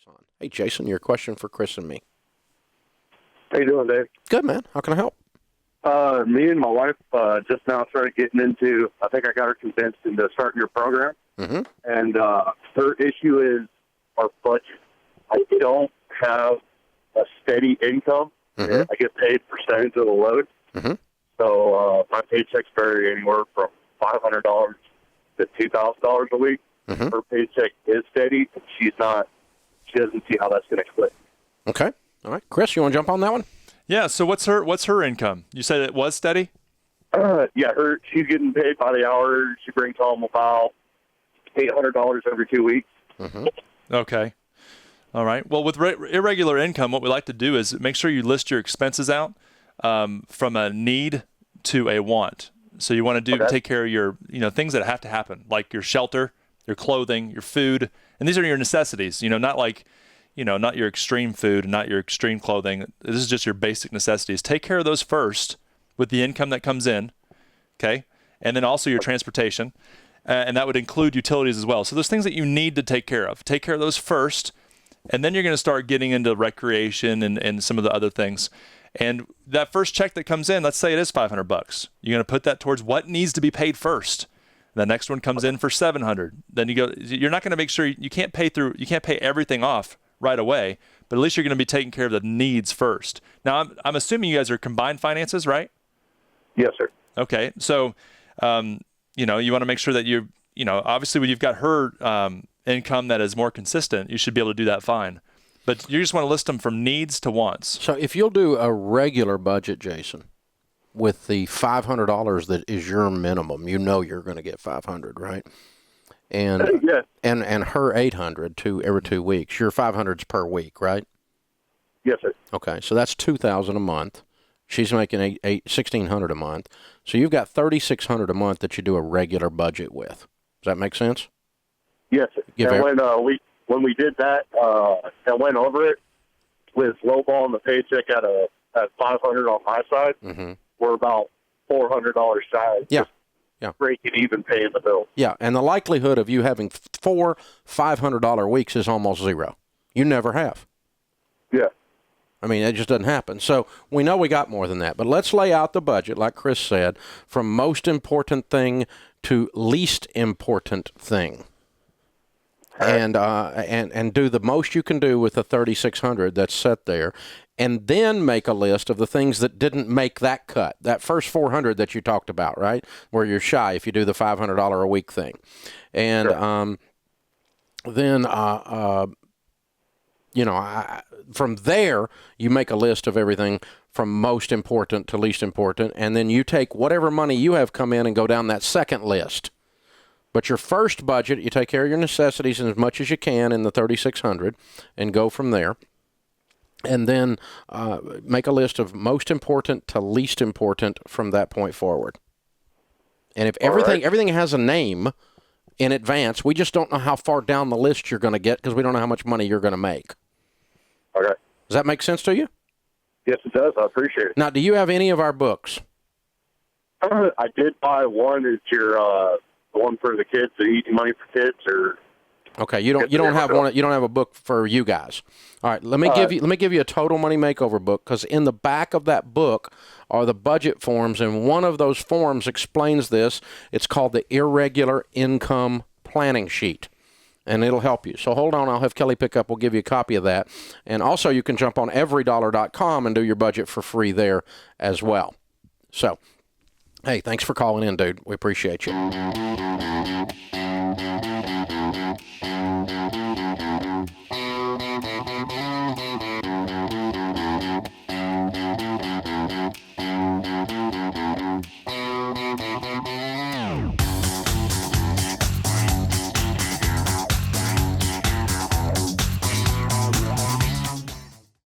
on. Hey, Jason, your question for Chris and me. How you doing, Dave? Good, man. How can I help? Me and my wife just now started getting into, I think I got her convinced into starting your program. Mm-hmm. And her issue is our budget. I don't have a steady income. Mm-hmm. I get paid percentage of the load. Mm-hmm. So my paychecks vary anywhere from $500 to $2,000 a week. Mm-hmm. Her paycheck is steady, but she doesn't see how that's going to click. Okay. All right. Chris, you want to jump on that one? Yeah. So what's her income? You said it was steady? Yeah, she's getting paid by the hour. She brings home about $800 every 2 weeks. Mm-hmm. Okay. All right. Well, with irregular income, what we like to do is make sure you list your expenses out from a need to a want. So you want to take care of your, things that have to happen, like your shelter, your clothing, your food, and these are your necessities. Not like, not your extreme food and not your extreme clothing. This is just your basic necessities. Take care of those first with the income that comes in, okay, and then also your transportation, and that would include utilities as well. So those things that you need to take care of. Take care of those first. And then you're going to start getting into recreation and some of the other things. And that first check that comes in, let's say it is $500. You're going to put that towards what needs to be paid first. The next one comes in for $700. Then you're not going to make sure you can't pay everything off right away, but at least you're going to be taking care of the needs first. Now, I'm assuming you guys are combined finances, right? Yes, sir. Okay. So, you want to make sure that obviously when you've got her, income that is more consistent, you should be able to do that fine. But you just want to list them from needs to wants. So if you'll do a regular budget, Jason, with the $500 that is your minimum, you're going to get $500, right? And yeah. and her $800 every 2 weeks. Your $500's per week, right? Yes, sir. Okay, so that's $2,000 a month. She's making $1,600 a month. So you've got $3,600 a month that you do a regular budget with. Does that make sense? Yes, sir. And when we did that and went over it with lowballing the paycheck at $500 on my side, mm-hmm. we're about $400 shy. Yeah. Breaking even paying the bill. Yeah, and the likelihood of you having 4 $500 weeks is almost zero. You never have. Yeah. I mean, it just doesn't happen. So we know we got more than that. But let's lay out the budget, like Chris said, from most important thing to least important thing. And do the most you can do with the $3,600 that's set there, and then make a list of the things that didn't make that cut. That first $400 that you talked about, right, where you're shy if you do the $500 a week thing, and sure. Then from there you make a list of everything from most important to least important, and then you take whatever money you have come in and go down that second list. But your first budget, you take care of your necessities as much as you can in the $3,600 and go from there. And then make a list of most important to least important from that point forward. And if everything has a name in advance, we just don't know how far down the list you're going to get because we don't know how much money you're going to make. Okay. Does that make sense to you? Yes, it does. I appreciate it. Now, do you have any of our books? I did buy one. It's your the one for the kids, the Easy Money for Kids, or okay. You don't have one. You don't have a book for you guys. All right. Let me give you a Total Money Makeover book, because in the back of that book are the budget forms, and one of those forms explains this. It's called the Irregular Income Planning Sheet, and it'll help you. So hold on. I'll have Kelly pick up. We'll give you a copy of that, and also you can jump on everydollar.com and do your budget for free there as well. So, hey, thanks for calling in, dude. We appreciate you.